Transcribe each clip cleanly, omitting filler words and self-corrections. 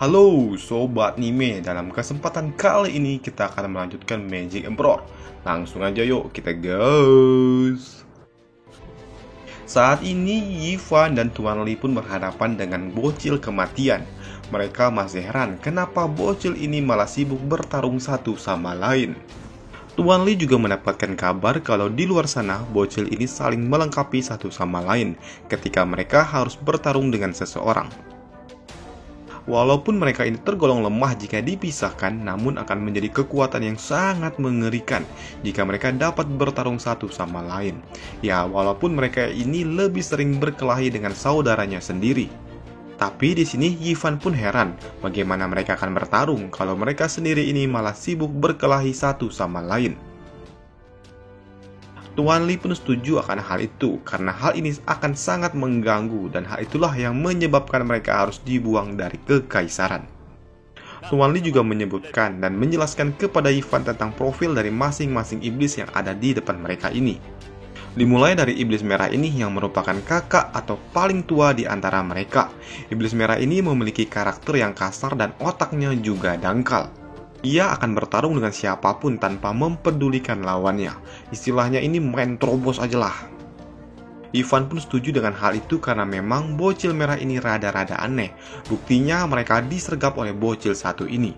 Halo Sobat Anime, dalam kesempatan kali ini kita akan melanjutkan Magic Emperor. Langsung aja yuk kita gas. Saat ini Yivan dan Tuan Li pun berhadapan dengan bocil kematian. Mereka masih heran kenapa bocil ini malah sibuk bertarung satu sama lain. Tuan Li juga mendapatkan kabar kalau di luar sana bocil ini saling melengkapi satu sama lain ketika mereka harus bertarung dengan seseorang. Walaupun mereka ini tergolong lemah jika dipisahkan, namun akan menjadi kekuatan yang sangat mengerikan jika mereka dapat bertarung satu sama lain. Ya, walaupun mereka ini lebih sering berkelahi dengan saudaranya sendiri. Tapi di sini Yivan pun heran bagaimana mereka akan bertarung kalau mereka sendiri ini malah sibuk berkelahi satu sama lain. Tuan Li pun setuju akan hal itu karena hal ini akan sangat mengganggu dan hal itulah yang menyebabkan mereka harus dibuang dari kekaisaran. Tuan Li juga menyebutkan dan menjelaskan kepada Yivan tentang profil dari masing-masing iblis yang ada di depan mereka ini. Dimulai dari iblis merah ini yang merupakan kakak atau paling tua di antara mereka. Iblis merah ini memiliki karakter yang kasar dan otaknya juga dangkal. Ia akan bertarung dengan siapapun tanpa mempedulikan lawannya. Istilahnya ini main terobos aja lah. Yivan pun setuju dengan hal itu karena memang bocil merah ini rada-rada aneh. Buktinya mereka disergap oleh bocil satu ini.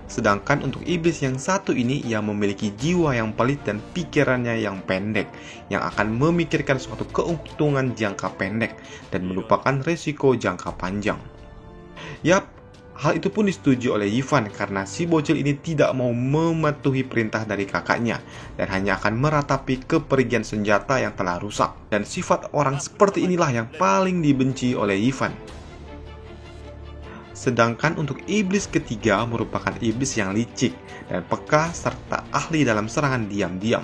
Sedangkan untuk iblis yang satu ini, ia memiliki jiwa yang pelit dan pikirannya yang pendek, yang akan memikirkan suatu keuntungan jangka pendek dan melupakan resiko jangka panjang. Yap, hal itu pun disetujui oleh Yivan karena si bocil ini tidak mau mematuhi perintah dari kakaknya dan hanya akan meratapi kepergian senjata yang telah rusak. Dan sifat orang seperti inilah yang paling dibenci oleh Yivan. Sedangkan untuk iblis ketiga merupakan iblis yang licik dan peka serta ahli dalam serangan diam-diam.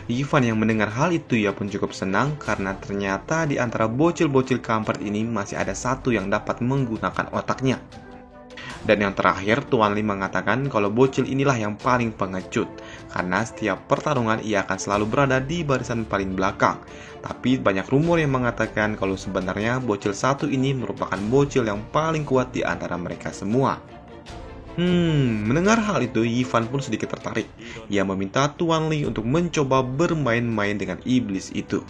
Yivan yang mendengar hal itu ia pun cukup senang karena ternyata di antara bocil-bocil kampret ini masih ada satu yang dapat menggunakan otaknya. Dan yang terakhir, Tuan Li mengatakan kalau bocil inilah yang paling pengecut karena setiap pertarungan ia akan selalu berada di barisan paling belakang. Tapi banyak rumor yang mengatakan kalau sebenarnya bocil satu ini merupakan bocil yang paling kuat di antara mereka semua. Mendengar hal itu, Yivan pun sedikit tertarik. Ia meminta Tuan Li untuk mencoba bermain-main dengan iblis itu.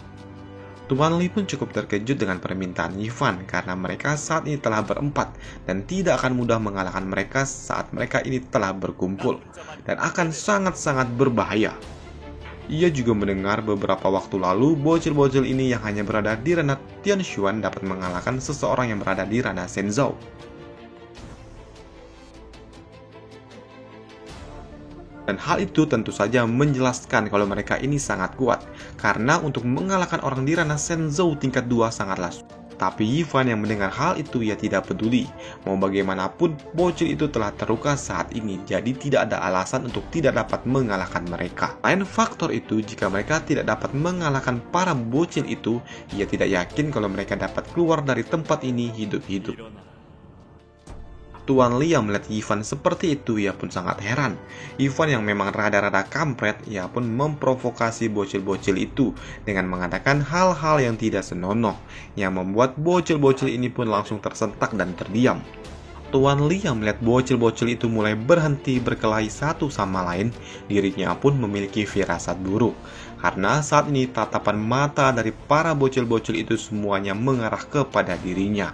Tuan Li pun cukup terkejut dengan permintaan Yivan karena mereka saat ini telah berempat dan tidak akan mudah mengalahkan mereka saat mereka ini telah berkumpul dan akan sangat-sangat berbahaya. Ia juga mendengar beberapa waktu lalu bocil-bocil ini yang hanya berada di ranah Tianshuan dapat mengalahkan seseorang yang berada di ranah Shenzhou. Dan hal itu tentu saja menjelaskan kalau mereka ini sangat kuat karena untuk mengalahkan orang di ranah Shenzhou tingkat 2 sangatlah sulit. Tapi Yivan yang mendengar hal itu ia tidak peduli. Mau bagaimanapun bocil itu telah terluka saat ini, jadi tidak ada alasan untuk tidak dapat mengalahkan mereka. Lain faktor itu, jika mereka tidak dapat mengalahkan para bocil itu, ia tidak yakin kalau mereka dapat keluar dari tempat ini hidup-hidup. Tuan Li yang melihat Yivan seperti itu, ia pun sangat heran. Yivan yang memang rada-rada kampret, ia pun memprovokasi bocil-bocil itu dengan mengatakan hal-hal yang tidak senonoh, yang membuat bocil-bocil ini pun langsung tersentak dan terdiam. Tuan Li yang melihat bocil-bocil itu mulai berhenti berkelahi satu sama lain, dirinya pun memiliki firasat buruk. Karena saat ini tatapan mata dari para bocil-bocil itu semuanya mengarah kepada dirinya.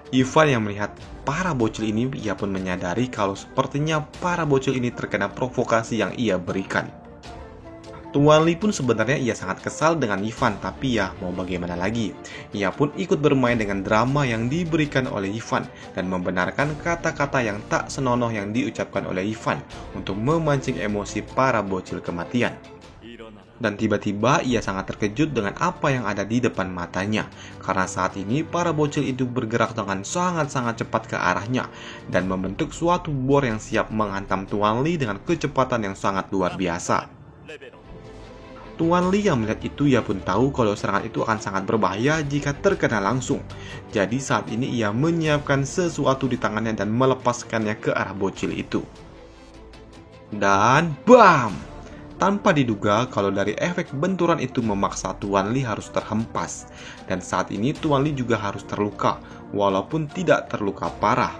Yivan yang melihat para bocil ini, ia pun menyadari kalau sepertinya para bocil ini terkena provokasi yang ia berikan. Tuan Li pun sebenarnya ia sangat kesal dengan Yivan, tapi ya mau bagaimana lagi. Ia pun ikut bermain dengan drama yang diberikan oleh Yivan dan membenarkan kata-kata yang tak senonoh yang diucapkan oleh Yivan untuk memancing emosi para bocil kematian. Dan tiba-tiba ia sangat terkejut dengan apa yang ada di depan matanya, karena saat ini para bocil itu bergerak dengan sangat-sangat cepat ke arahnya dan membentuk suatu bor yang siap menghantam Tuan Li dengan kecepatan yang sangat luar biasa. Tuan Li yang melihat itu ia pun tahu kalau serangan itu akan sangat berbahaya jika terkena langsung. Jadi saat ini ia menyiapkan sesuatu di tangannya dan melepaskannya ke arah bocil itu. Dan BAM! Tanpa diduga kalau dari efek benturan itu memaksa Tuan Lee harus terhempas. Dan saat ini Tuan Lee juga harus terluka, walaupun tidak terluka parah.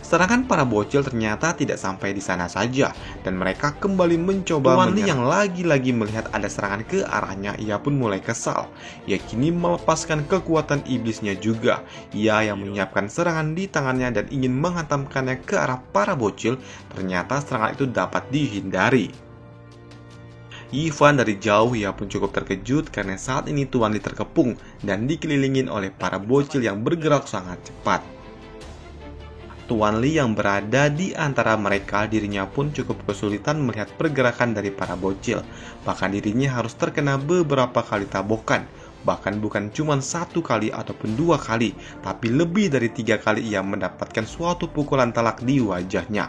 Serangan para bocil ternyata tidak sampai di sana saja, dan mereka kembali mencoba Tuan Lee yang lagi-lagi melihat ada serangan ke arahnya, ia pun mulai kesal. Ia kini melepaskan kekuatan iblisnya juga. Ia yang menyiapkan serangan di tangannya dan ingin menghantamkannya ke arah para bocil, ternyata serangan itu dapat dihindari. Ivan dari jauh ia pun cukup terkejut karena saat ini Tuan Lee terkepung dan dikelilingin oleh para bocil yang bergerak sangat cepat. Tuan Lee yang berada di antara mereka, dirinya pun cukup kesulitan melihat pergerakan dari para bocil. Bahkan dirinya harus terkena beberapa kali tabokan. Bahkan bukan cuma 1 kali ataupun 2 kali, tapi lebih dari 3 kali ia mendapatkan suatu pukulan telak di wajahnya.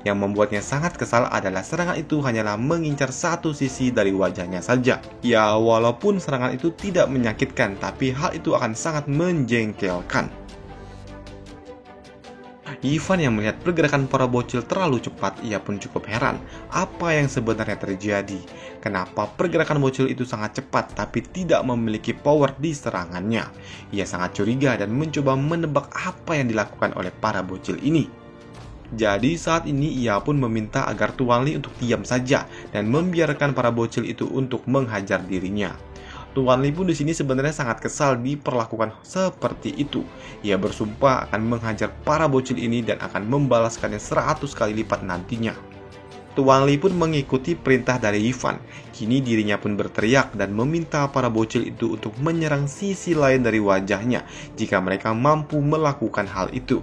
Yang membuatnya sangat kesal adalah serangan itu hanyalah mengincar satu sisi dari wajahnya saja. Ya, walaupun serangan itu tidak menyakitkan, tapi hal itu akan sangat menjengkelkan. Ivan yang melihat pergerakan para bocil terlalu cepat, ia pun cukup heran apa yang sebenarnya terjadi. Kenapa pergerakan bocil itu sangat cepat tapi tidak memiliki power di serangannya? Ia sangat curiga dan mencoba menebak apa yang dilakukan oleh para bocil ini. Jadi saat ini ia pun meminta agar Tuan Lee untuk diam saja dan membiarkan para bocil itu untuk menghajar dirinya. Tuan Lee pun di sini sebenarnya sangat kesal diperlakukan seperti itu. Ia bersumpah akan menghajar para bocil ini dan akan membalaskannya 100 kali lipat nantinya. Tuan Lee pun mengikuti perintah dari Ivan. Kini dirinya pun berteriak dan meminta para bocil itu untuk menyerang sisi lain dari wajahnya jika mereka mampu melakukan hal itu.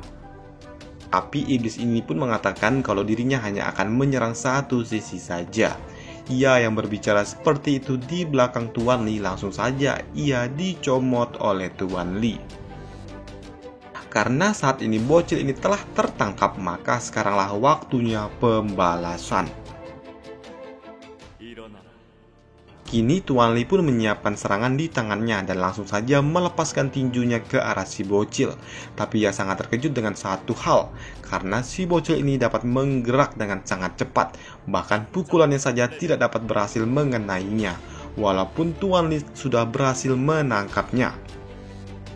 Tapi iblis ini pun mengatakan kalau dirinya hanya akan menyerang satu sisi saja. Ia yang berbicara seperti itu di belakang Tuan Lee, langsung saja ia dicomot oleh Tuan Lee. Karena saat ini bocil ini telah tertangkap, maka sekaranglah waktunya pembalasan. Kini Tuan Lee pun menyiapkan serangan di tangannya dan langsung saja melepaskan tinjunya ke arah si bocil. Tapi ia sangat terkejut dengan satu hal, karena si bocil ini dapat menggerak dengan sangat cepat. Bahkan pukulannya saja tidak dapat berhasil mengenainya, walaupun Tuan Lee sudah berhasil menangkapnya.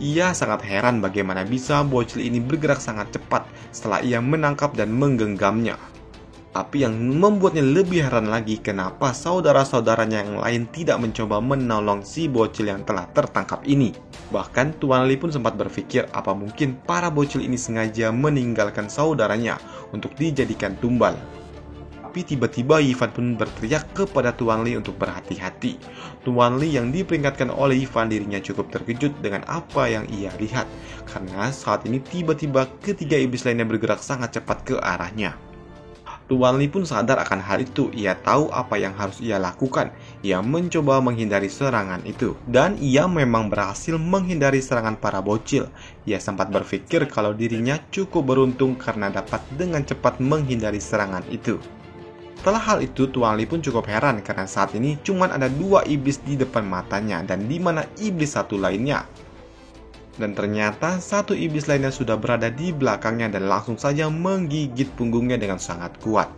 Ia sangat heran bagaimana bisa bocil ini bergerak sangat cepat setelah ia menangkap dan menggenggamnya. Tapi yang membuatnya lebih heran lagi, kenapa saudara-saudaranya yang lain tidak mencoba menolong si bocil yang telah tertangkap ini. Bahkan Tuan Lee pun sempat berpikir apa mungkin para bocil ini sengaja meninggalkan saudaranya untuk dijadikan tumbal. Tapi tiba-tiba Ivan pun berteriak kepada Tuan Lee untuk berhati-hati. Tuan Lee yang diperingatkan oleh Ivan, dirinya cukup terkejut dengan apa yang ia lihat. Karena saat ini tiba-tiba ketiga iblis lainnya bergerak sangat cepat ke arahnya. Tuan Lee pun sadar akan hal itu. Ia tahu apa yang harus ia lakukan. Ia mencoba menghindari serangan itu. Dan ia memang berhasil menghindari serangan para bocil. Ia sempat berpikir kalau dirinya cukup beruntung karena dapat dengan cepat menghindari serangan itu. Setelah hal itu, Tuan Lee pun cukup heran karena saat ini cuma ada 2 iblis di depan matanya. Dan di mana iblis satu lainnya? Dan ternyata satu iblis lainnya sudah berada di belakangnya dan langsung saja menggigit punggungnya dengan sangat kuat,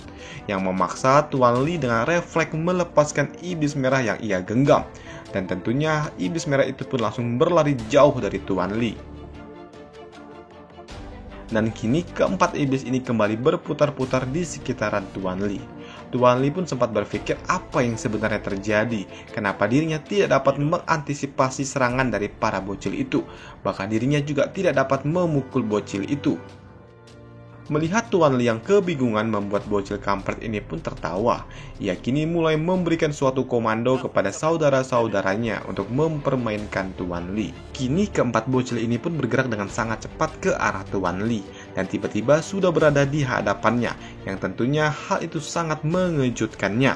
yang memaksa Tuan Lee dengan refleks melepaskan iblis merah yang ia genggam. Dan tentunya iblis merah itu pun langsung berlari jauh dari Tuan Lee. Dan kini keempat iblis ini kembali berputar-putar di sekitaran Tuan Lee. Tuan Lee pun sempat berpikir apa yang sebenarnya terjadi, kenapa dirinya tidak dapat mengantisipasi serangan dari para bocil itu, bahkan dirinya juga tidak dapat memukul bocil itu. Melihat Tuan Lee yang kebingungan membuat bocil kampret ini pun tertawa. Ia kini mulai memberikan suatu komando kepada saudara-saudaranya untuk mempermainkan Tuan Lee. Kini keempat bocil ini pun bergerak dengan sangat cepat ke arah Tuan Lee dan tiba-tiba sudah berada di hadapannya, yang tentunya hal itu sangat mengejutkannya.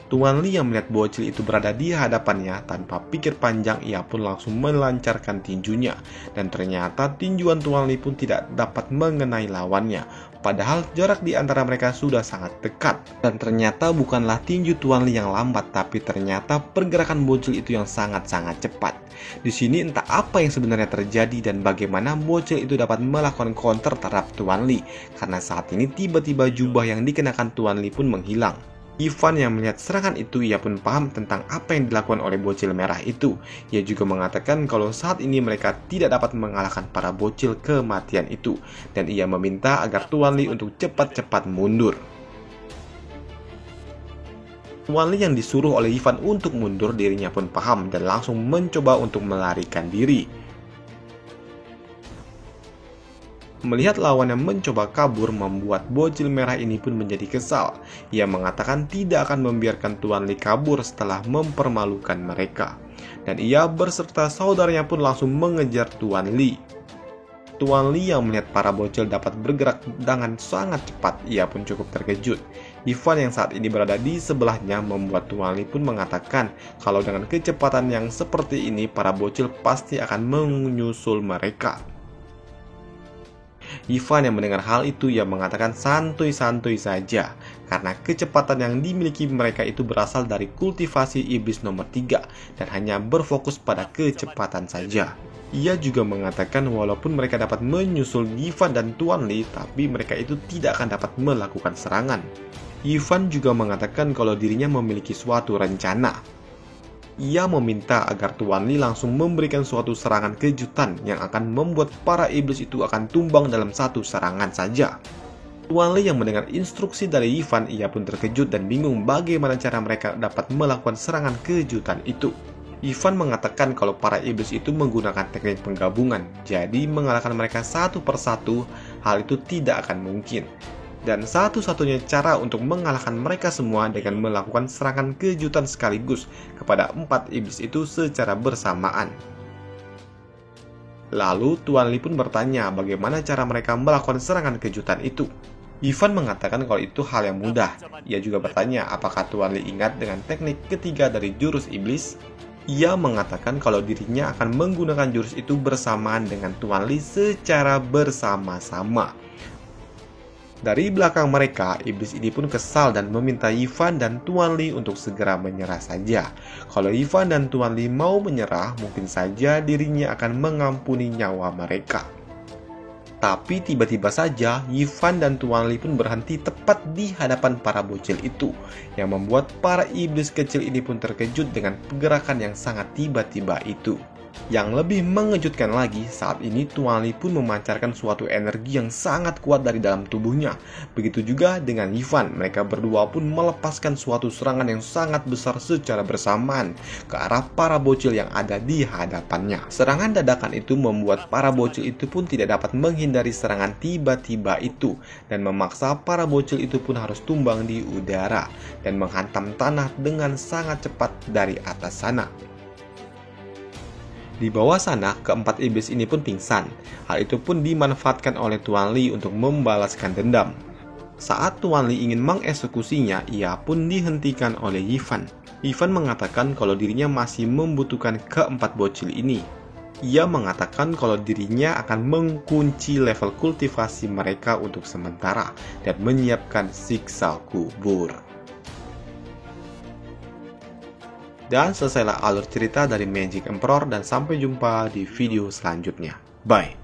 Tuan Li yang melihat bocil itu berada di hadapannya, tanpa pikir panjang ia pun langsung melancarkan tinjunya. Dan ternyata tinjuan Tuan Li pun tidak dapat mengenai lawannya. Padahal jarak di antara mereka sudah sangat dekat. Dan ternyata bukanlah tinju Tuan Li yang lambat, tapi ternyata pergerakan bocil itu yang sangat-sangat cepat. Di sini entah apa yang sebenarnya terjadi dan bagaimana bocil itu dapat melakukan counter terhadap Tuan Li. Karena saat ini tiba-tiba jubah yang dikenakan Tuan Li pun menghilang. Ivan yang melihat serangan itu, ia pun paham tentang apa yang dilakukan oleh bocil merah itu. Ia juga mengatakan kalau saat ini mereka tidak dapat mengalahkan para bocil kematian itu. Dan ia meminta agar Tuan Li untuk cepat-cepat mundur. Tuan Li yang disuruh oleh Ivan untuk mundur, dirinya pun paham dan langsung mencoba untuk melarikan diri. Melihat lawannya mencoba kabur, membuat bocil merah ini pun menjadi kesal. Ia mengatakan tidak akan membiarkan Tuan Li kabur setelah mempermalukan mereka. Dan ia berserta saudaranya pun langsung mengejar Tuan Li. Tuan Li yang melihat para bocil dapat bergerak dengan sangat cepat, ia pun cukup terkejut. Ivan yang saat ini berada di sebelahnya membuat Tuan Li pun mengatakan kalau dengan kecepatan yang seperti ini, para bocil pasti akan menyusul mereka. Ivan yang mendengar hal itu, ia mengatakan santuy-santuy saja, karena kecepatan yang dimiliki mereka itu berasal dari kultivasi iblis nomor 3 dan hanya berfokus pada kecepatan saja. Ia juga mengatakan walaupun mereka dapat menyusul Ivan dan Tuan Li, tapi mereka itu tidak akan dapat melakukan serangan. Ivan juga mengatakan kalau dirinya memiliki suatu rencana. Ia meminta agar Tuan Li langsung memberikan suatu serangan kejutan yang akan membuat para iblis itu akan tumbang dalam satu serangan saja. Tuan Li yang mendengar instruksi dari Ivan, ia pun terkejut dan bingung bagaimana cara mereka dapat melakukan serangan kejutan itu. Ivan mengatakan kalau para iblis itu menggunakan teknik penggabungan, jadi mengalahkan mereka satu persatu, hal itu tidak akan mungkin. Dan satu-satunya cara untuk mengalahkan mereka semua dengan melakukan serangan kejutan sekaligus kepada 4 iblis itu secara bersamaan. Lalu Tuan Li pun bertanya bagaimana cara mereka melakukan serangan kejutan itu. Ivan mengatakan kalau itu hal yang mudah. Ia juga bertanya apakah Tuan Li ingat dengan teknik ketiga dari jurus iblis. Ia mengatakan kalau dirinya akan menggunakan jurus itu bersamaan dengan Tuan Li secara bersama-sama. Dari belakang mereka, iblis ini pun kesal dan meminta Ivan dan Tuan Li untuk segera menyerah saja. Kalau Ivan dan Tuan Li mau menyerah, mungkin saja dirinya akan mengampuni nyawa mereka. Tapi tiba-tiba saja, Ivan dan Tuan Li pun berhenti tepat di hadapan para bocil itu, yang membuat para iblis kecil ini pun terkejut dengan pergerakan yang sangat tiba-tiba itu. Yang lebih mengejutkan lagi, saat ini Tuan Li pun memancarkan suatu energi yang sangat kuat dari dalam tubuhnya. Begitu juga dengan Ivan, mereka berdua pun melepaskan suatu serangan yang sangat besar secara bersamaan ke arah para bocil yang ada di hadapannya. Serangan dadakan itu membuat para bocil itu pun tidak dapat menghindari serangan tiba-tiba itu, dan memaksa para bocil itu pun harus tumbang di udara dan menghantam tanah dengan sangat cepat dari atas sana. Di bawah sana, keempat iblis ini pun pingsan. Hal itu pun dimanfaatkan oleh Tuan Li untuk membalaskan dendam. Saat Tuan Li ingin mengeksekusinya, ia pun dihentikan oleh Ivan. Ivan mengatakan kalau dirinya masih membutuhkan keempat bocil ini. Ia mengatakan kalau dirinya akan mengunci level kultivasi mereka untuk sementara dan menyiapkan siksa kubur. Dan selesailah alur cerita dari Magic Emperor, dan sampai jumpa di video selanjutnya. Bye.